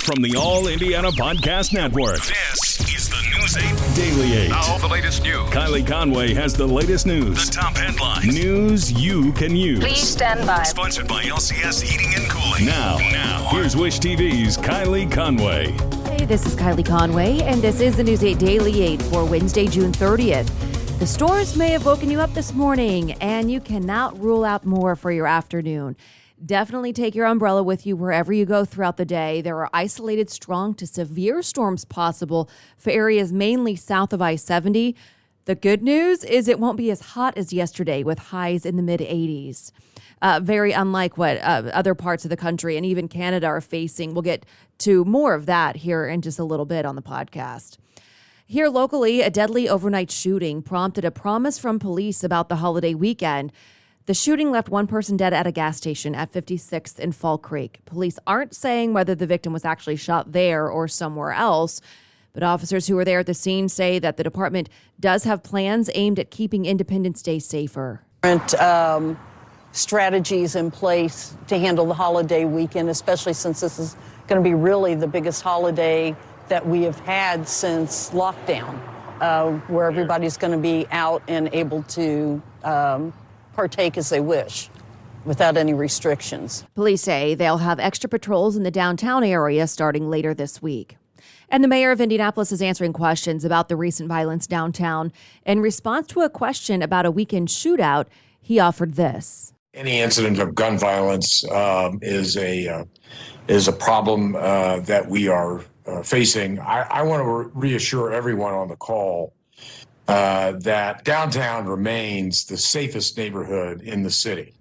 From the All Indiana Podcast Network, this is the News 8 Daily 8. Now, the latest news. Kylie Conway has the latest news. The top headlines. News you can use. Please stand by. Sponsored by LCS Heating and Cooling. Now, here's Wish TV's Kylie Conway. Hey, this is Kylie Conway, and this is the News 8 Daily 8 for Wednesday, June 30th. The storms may have woken you up this morning, and you cannot rule out more for your afternoon. Definitely take your umbrella with you wherever you go throughout the day. There are isolated strong to severe storms possible for areas mainly south of I-70. The good news is it won't be as hot as yesterday with highs in the mid-80s. Very unlike what other parts of the country and even Canada are facing. We'll get to more of that here in just a little bit on the podcast. Here locally, a deadly overnight shooting prompted a promise from police about the holiday weekend. The shooting left one person dead at a gas station at 56th and Fall Creek. Police aren't saying whether the victim was actually shot there or somewhere else, but officers who were there at the scene say that the department does have plans aimed at keeping Independence Day safer. Different strategies in place to handle the holiday weekend, especially since this is going to be really the biggest holiday that we have had since lockdown, where everybody's going to be out and able to partake as they wish without any restrictions. Police say they'll have extra patrols in the downtown area starting later this week. And the mayor of Indianapolis is answering questions about the recent violence downtown. In response to a question about a weekend shootout, he offered this. Any incident of gun violence is a problem that we are facing. I want to reassure everyone on the call that downtown remains the safest neighborhood in the city.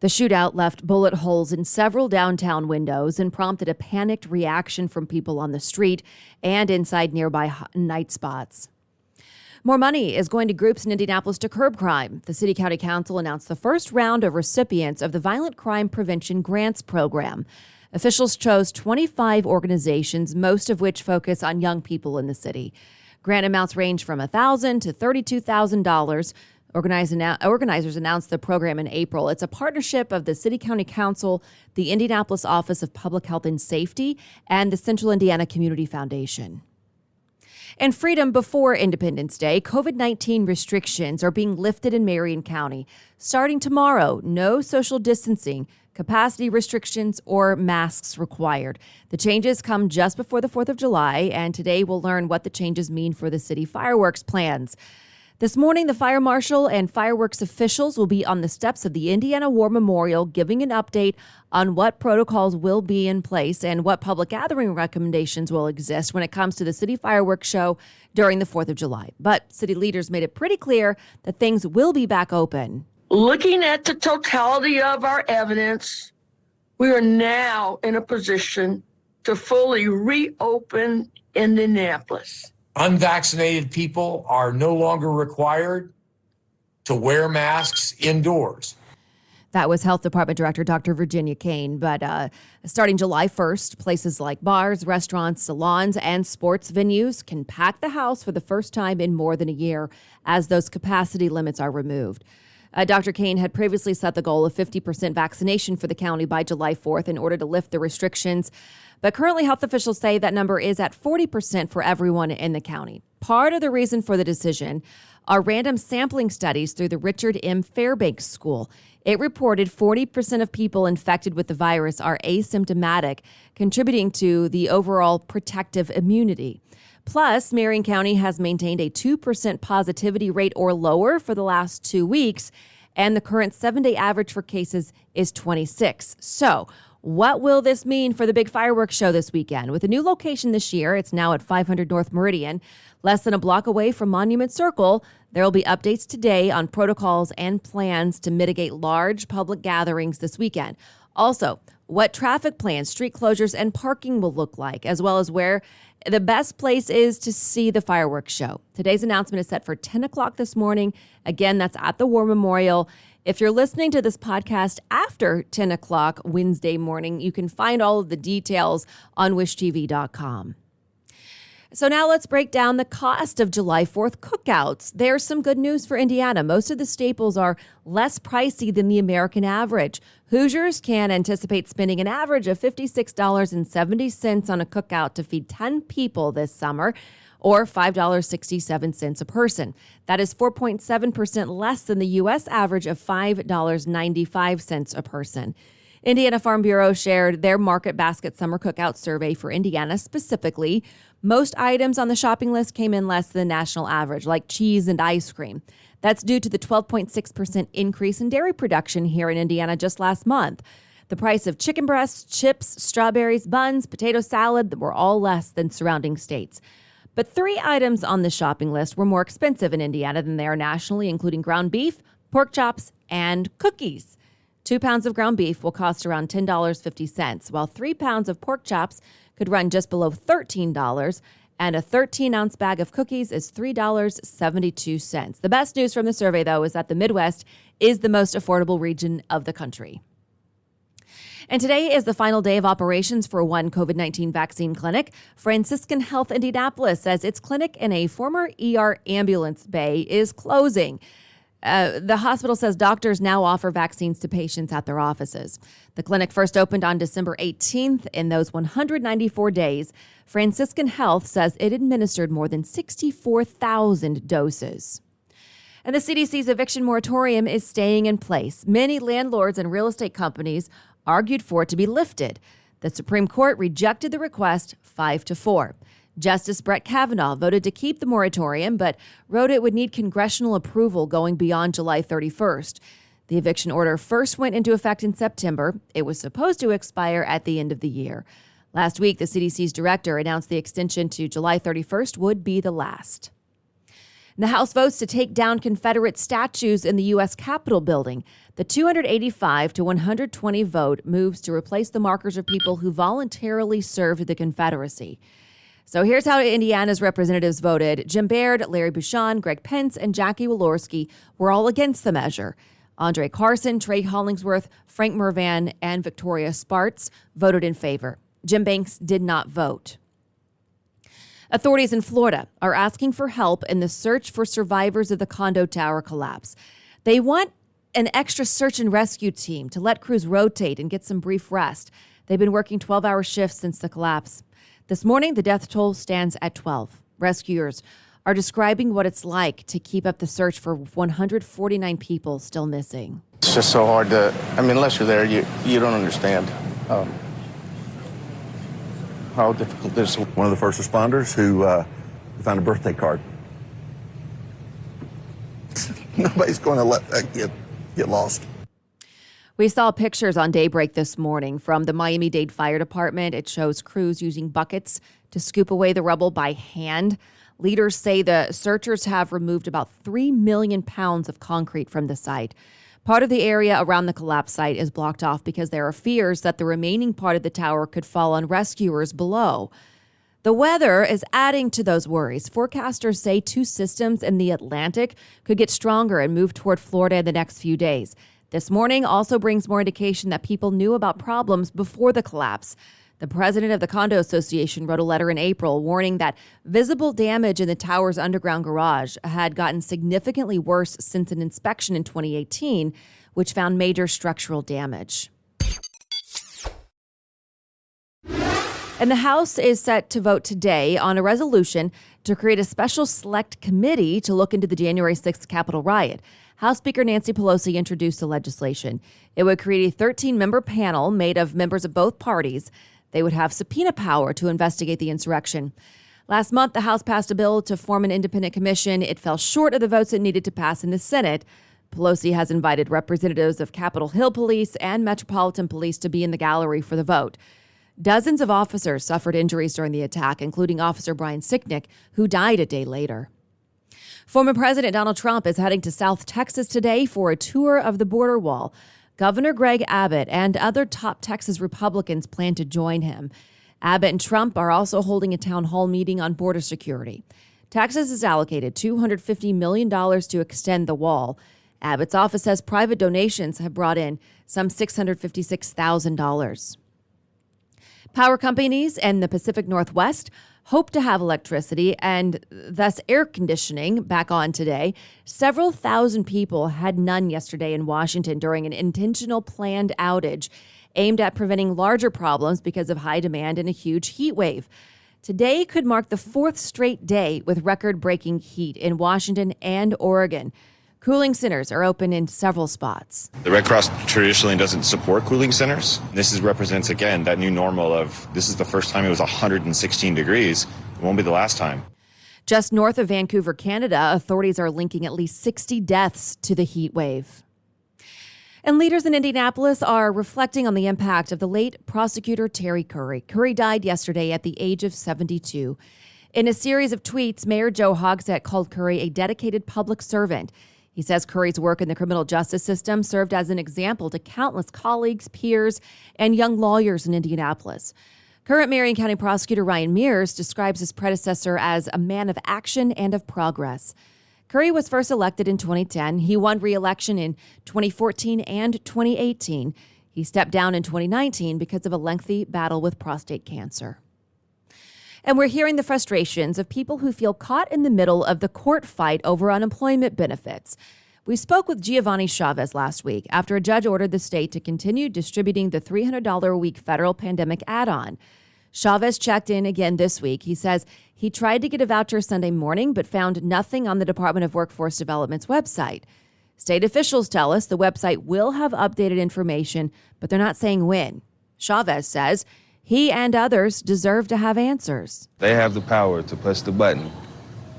The shootout left bullet holes in several downtown windows and prompted a panicked reaction from people on the street and inside nearby night spots. More money is going to groups in Indianapolis to curb crime. The City County Council announced the first round of recipients of the Violent Crime Prevention Grants Program. Officials chose 25 organizations, most of which focus on young people in the city. Grant amounts range from $1,000 to $32,000. Organizers announced the program in April. It's a partnership of the City County Council, the Indianapolis Office of Public Health and Safety, and the Central Indiana Community Foundation. And freedom before Independence Day, COVID-19 restrictions are being lifted in Marion County. Starting tomorrow, no social distancing, capacity restrictions, or masks required. The changes come just before the 4th of July, and today we'll learn what the changes mean for the city fireworks plans. This morning, the fire marshal and fireworks officials will be on the steps of the Indiana War Memorial giving an update on what protocols will be in place and what public gathering recommendations will exist when it comes to the city fireworks show during the 4th of July. But city leaders made it pretty clear that things will be back open. Looking at the totality of our evidence, we are now in a position to fully reopen Indianapolis. Unvaccinated people are no longer required to wear masks indoors. That was Health Department Director Dr. Virginia Kane. But starting July 1st, places like bars, restaurants, salons, and sports venues can pack the house for the first time in more than a year as those capacity limits are removed. Dr. Kane had previously set the goal of 50% vaccination for the county by July 4th in order to lift the restrictions. But currently, health officials say that number is at 40% for everyone in the county. Part of the reason for the decision are random sampling studies through the Richard M. Fairbanks School. It reported 40% of people infected with the virus are asymptomatic, contributing to the overall protective immunity. Plus, Marion County has maintained a 2% positivity rate or lower for the last 2 weeks, and the current 7-day average for cases is 26. So, what will this mean for the big fireworks show this weekend? With a new location this year, it's now at 500 North Meridian, less than a block away from Monument Circle. There will be updates today on protocols and plans to mitigate large public gatherings this weekend. Also, what traffic plans, street closures, and parking will look like, as well as where the best place is to see the fireworks show. Today's announcement is set for 10 o'clock this morning. Again, that's at the War Memorial. If you're listening to this podcast after 10 o'clock Wednesday morning, you can find all of the details on wishtv.com. So now let's break down the cost of July 4th cookouts. There's some good news for Indiana. Most of the staples are less pricey than the American average. Hoosiers can anticipate spending an average of $56.70 on a cookout to feed 10 people this summer, or $5.67 a person. That is 4.7% less than the U.S. average of $5.95 a person. Indiana Farm Bureau shared their Market Basket Summer Cookout survey for Indiana specifically. Most items on the shopping list came in less than the national average, like cheese and ice cream. That's due to the 12.6% increase in dairy production here in Indiana just last month. The price of chicken breasts, chips, strawberries, buns, potato salad were all less than surrounding states. But 3 items on the shopping list were more expensive in Indiana than they are nationally, including ground beef, pork chops, and cookies. 2 pounds of ground beef will cost around $10.50, while 3 pounds of pork chops could run just below $13, and a 13-ounce bag of cookies is $3.72. The best news from the survey, though, is that the Midwest is the most affordable region of the country. And today is the final day of operations for one COVID-19 vaccine clinic. Franciscan Health Indianapolis says its clinic in a former ER ambulance bay is closing. The hospital says doctors now offer vaccines to patients at their offices. The clinic first opened on December 18th. In those 194 days, Franciscan Health says it administered more than 64,000 doses. And the CDC's eviction moratorium is staying in place. Many landlords and real estate companies argued for it to be lifted. The Supreme Court rejected the request 5-4. Justice Brett Kavanaugh voted to keep the moratorium, but wrote it would need congressional approval going beyond July 31st. The eviction order first went into effect in September. It was supposed to expire at the end of the year. Last week, the CDC's director announced the extension to July 31st would be the last. The House votes to take down Confederate statues in the U.S. Capitol building. The 285 to 120 vote moves to replace the markers of people who voluntarily served the Confederacy. So here's how Indiana's representatives voted. Jim Baird, Larry Bucshon, Greg Pence, and Jackie Walorski were all against the measure. Andre Carson, Trey Hollingsworth, Frank Mervan, and Victoria Spartz voted in favor. Jim Banks did not vote. Authorities in Florida are asking for help in the search for survivors of the condo tower collapse. They want an extra search and rescue team to let crews rotate and get some brief rest. They've been working 12-hour shifts since the collapse. This morning, the death toll stands at 12. Rescuers are describing what it's like to keep up the search for 149 people still missing. It's just so hard to, unless you're there, you don't understand how difficult this is. One of the first responders who found a birthday card. Nobody's going to let that get lost. We saw pictures on Daybreak this morning from the Miami-Dade Fire Department. It shows crews using buckets to scoop away the rubble by hand. Leaders say the searchers have removed about 3 million pounds of concrete from the site. Part of the area around the collapse site is blocked off because there are fears that the remaining part of the tower could fall on rescuers below. The weather is adding to those worries. Forecasters say 2 systems in the Atlantic could get stronger and move toward Florida in the next few days. This morning also brings more indication that people knew about problems before the collapse. The president of the Condo Association wrote a letter in April warning that visible damage in the tower's underground garage had gotten significantly worse since an inspection in 2018, which found major structural damage. And the House is set to vote today on a resolution to create a special select committee to look into the January 6th Capitol riot. House Speaker Nancy Pelosi introduced the legislation. It would create a 13-member panel made of members of both parties. They would have subpoena power to investigate the insurrection. Last month, the House passed a bill to form an independent commission. It fell short of the votes it needed to pass in the Senate. Pelosi has invited representatives of Capitol Hill Police and Metropolitan Police to be in the gallery for the vote. Dozens of officers suffered injuries during the attack, including Officer Brian Sicknick, who died a day later. Former President Donald Trump is heading to South Texas today for a tour of the border wall. Governor Greg Abbott and other top Texas Republicans plan to join him. Abbott and Trump are also holding a town hall meeting on border security. Texas has allocated $250 million to extend the wall. Abbott's office says private donations have brought in some $656,000. Power companies in the Pacific Northwest hope to have electricity and thus air conditioning back on today. Several thousand people had none yesterday in Washington during an intentional planned outage aimed at preventing larger problems because of high demand and a huge heat wave. Today could mark the fourth straight day with record-breaking heat in Washington and Oregon. Cooling centers are open in several spots. The Red Cross traditionally doesn't support cooling centers. This represents, again, that new normal of this is the first time it was 116 degrees. It won't be the last time. Just north of Vancouver, Canada, authorities are linking at least 60 deaths to the heat wave. And leaders in Indianapolis are reflecting on the impact of the late prosecutor Terry Curry. Curry died yesterday at the age of 72. In a series of tweets, Mayor Joe Hogsett called Curry a dedicated public servant. He says Curry's work in the criminal justice system served as an example to countless colleagues, peers, and young lawyers in Indianapolis. Current Marion County prosecutor Ryan Mears describes his predecessor as a man of action and of progress. Curry was first elected in 2010. He won re-election in 2014 and 2018. He stepped down in 2019 because of a lengthy battle with prostate cancer. And we're hearing the frustrations of people who feel caught in the middle of the court fight over unemployment benefits. We spoke with Giovanni Chavez last week after a judge ordered the state to continue distributing the $300 a week federal pandemic add-on. Chavez checked in again this week. He says he tried to get a voucher Sunday morning, but found nothing on the Department of Workforce Development's website. State officials tell us the website will have updated information, but they're not saying when. Chavez says he and others deserve to have answers. They have the power to push the button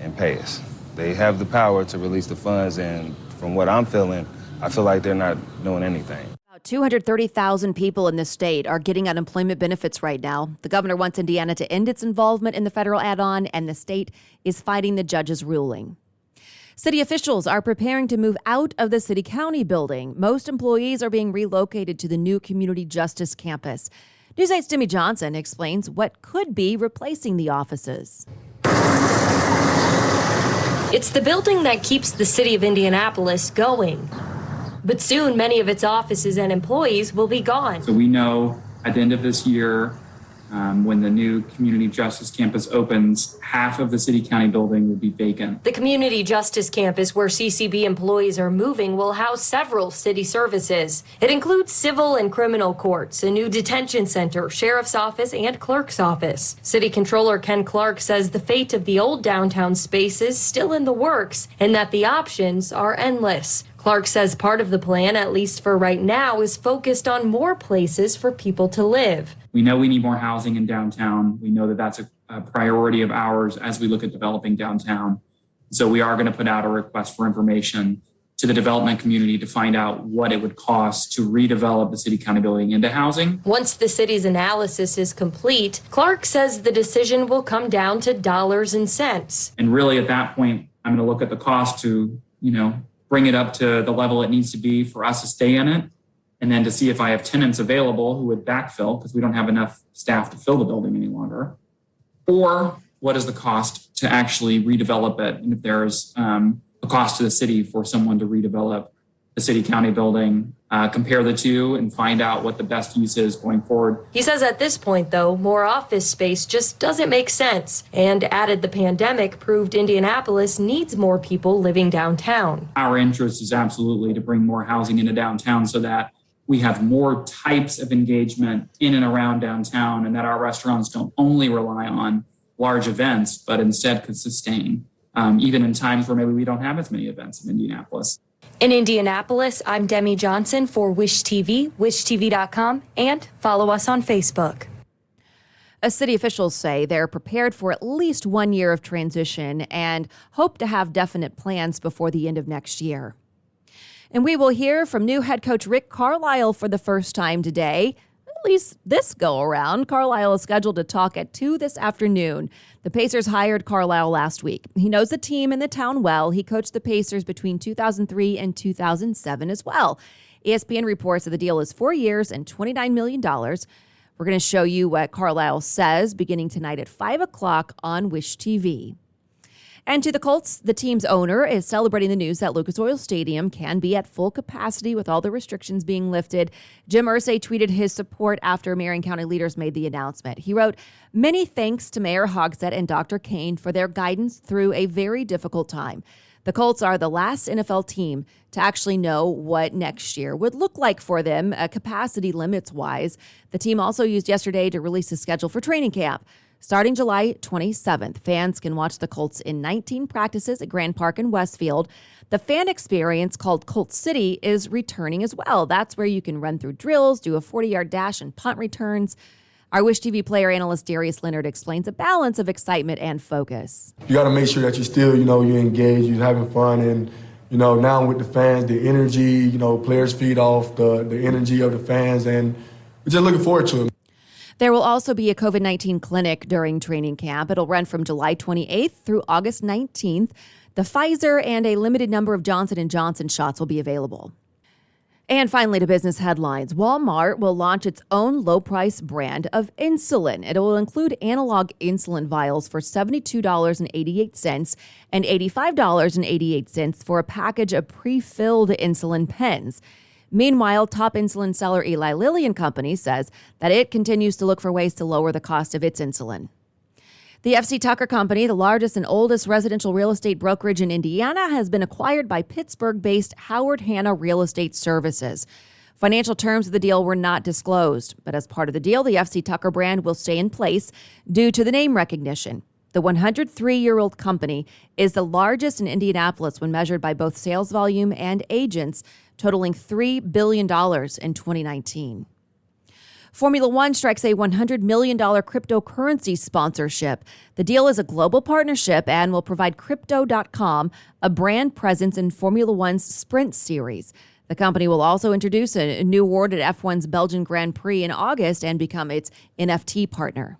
and pay us. They have the power to release the funds, and from what I'm feeling, I feel like they're not doing anything. About 230,000 people in the state are getting unemployment benefits right now. The governor wants Indiana to end its involvement in the federal add-on, and the state is fighting the judge's ruling. City officials are preparing to move out of the city-county building. Most employees are being relocated to the new community justice campus. News 8's Demi Johnson explains what could be replacing the offices. It's the building that keeps the city of Indianapolis going. But soon, many of its offices and employees will be gone. So we know at the end of this year, when the new community justice campus opens, half of the city-county building will be vacant. The community justice campus where CCB employees are moving will house several city services. It includes civil and criminal courts, a new detention center, sheriff's office, and clerk's office. City Controller Ken Clark says the fate of the old downtown space is still in the works and that the options are endless. Clark says part of the plan, at least for right now, is focused on more places for people to live. We know we need more housing in downtown. We know that that's a priority of ours as we look at developing downtown. So we are going to put out a request for information to the development community to find out what it would cost to redevelop the city-county building into housing. Once the city's analysis is complete, Clark says the decision will come down to dollars and cents. And really at that point, I'm going to look at the cost to, bring it up to the level it needs to be for us to stay in it. And then to see if I have tenants available who would backfill because we don't have enough staff to fill the building any longer. Or what is the cost to actually redevelop it? And if there's a cost to the city for someone to redevelop the city-county building, compare the two and find out what the best use is going forward. He says at this point, though, more office space just doesn't make sense, and added the pandemic proved Indianapolis needs more people living downtown. Our interest is absolutely to bring more housing into downtown so that we have more types of engagement in and around downtown, and that our restaurants don't only rely on large events, but instead could sustain, even in times where maybe we don't have as many events in Indianapolis. In Indianapolis, I'm Demi Johnson for Wish TV, wishtv.com, and follow us on Facebook. City officials say they're prepared for at least 1 year of transition and hope to have definite plans before the end of next year. And we will hear from new head coach Rick Carlisle for the first time today. At least this go around. Carlisle is scheduled to talk at 2 this afternoon. The Pacers hired Carlisle last week. He knows the team and the town well. He coached the Pacers between 2003 and 2007 as well. ESPN reports that the deal is 4 years and $29 million. We're going to show you what Carlisle says beginning tonight at 5 o'clock on Wish TV. And to the Colts, the team's owner is celebrating the news that Lucas Oil Stadium can be at full capacity with all the restrictions being lifted. Jim Irsay tweeted his support after Marion County leaders made the announcement. He wrote, "Many thanks to Mayor Hogsett and Dr. Kane for their guidance through a very difficult time. The Colts are the last NFL team to actually know what next year would look like for them, capacity limits-wise." The team also used yesterday to release a schedule for training camp. Starting July 27th, fans can watch the Colts in 19 practices at Grand Park in Westfield. The fan experience called Colt City is returning as well. That's where you can run through drills, do a 40-yard dash, and punt returns. Our Wish TV player analyst Darius Leonard explains a balance of excitement and focus. You got to make sure that you're still, you're engaged, you're having fun, and, now with the fans, the energy, players feed off the energy of the fans, and we're just looking forward to it. There will also be a COVID-19 clinic during training camp. It'll run from July 28th through August 19th. The Pfizer and a limited number of Johnson & Johnson shots will be available. And finally, to business headlines. Walmart will launch its own low-price brand of insulin. It will include analog insulin vials for $72.88 and $85.88 for a package of pre-filled insulin pens. Meanwhile, top insulin seller Eli Lilly and Company says that it continues to look for ways to lower the cost of its insulin. The F.C. Tucker Company, the largest and oldest residential real estate brokerage in Indiana, has been acquired by Pittsburgh-based Howard Hanna Real Estate Services. Financial terms of the deal were not disclosed, but as part of the deal, the F.C. Tucker brand will stay in place due to the name recognition. The 103-year-old company is the largest in Indianapolis when measured by both sales volume and agents, totaling $3 billion in 2019. Formula One strikes a $100 million cryptocurrency sponsorship. The deal is a global partnership and will provide Crypto.com a brand presence in Formula One's Sprint Series. The company will also introduce a new award at F1's Belgian Grand Prix in August and become its NFT partner.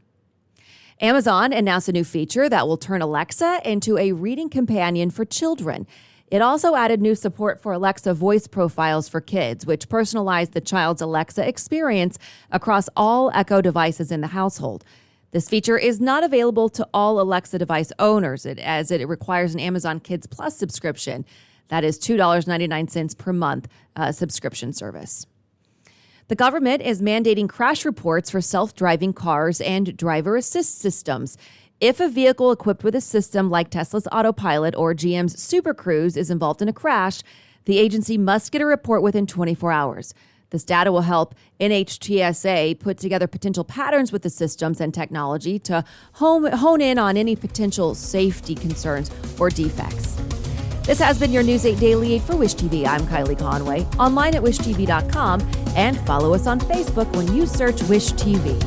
Amazon announced a new feature that will turn Alexa into a reading companion for children. It also added new support for Alexa voice profiles for kids, which personalize the child's Alexa experience across all Echo devices in the household. This feature is not available to all Alexa device owners, as it requires an Amazon Kids Plus subscription. That is $2.99 per month subscription service. The government is mandating crash reports for self-driving cars and driver assist systems. If a vehicle equipped with a system like Tesla's Autopilot or GM's Super Cruise is involved in a crash, the agency must get a report within 24 hours. This data will help NHTSA put together potential patterns with the systems and technology to hone in on any potential safety concerns or defects. This has been your News 8 Daily 8 for Wish TV. I'm Kylie Conway, online at wishtv.com, and follow us on Facebook when you search Wish TV.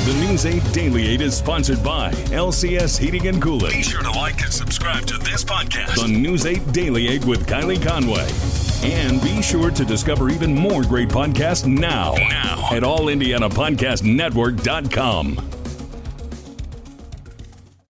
The News 8 Daily 8 is sponsored by LCS Heating and Cooling. Be sure to like and subscribe to this podcast. The News 8 Daily 8 with Kylie Conway. And be sure to discover even more great podcasts now at allindianapodcastnetwork.com.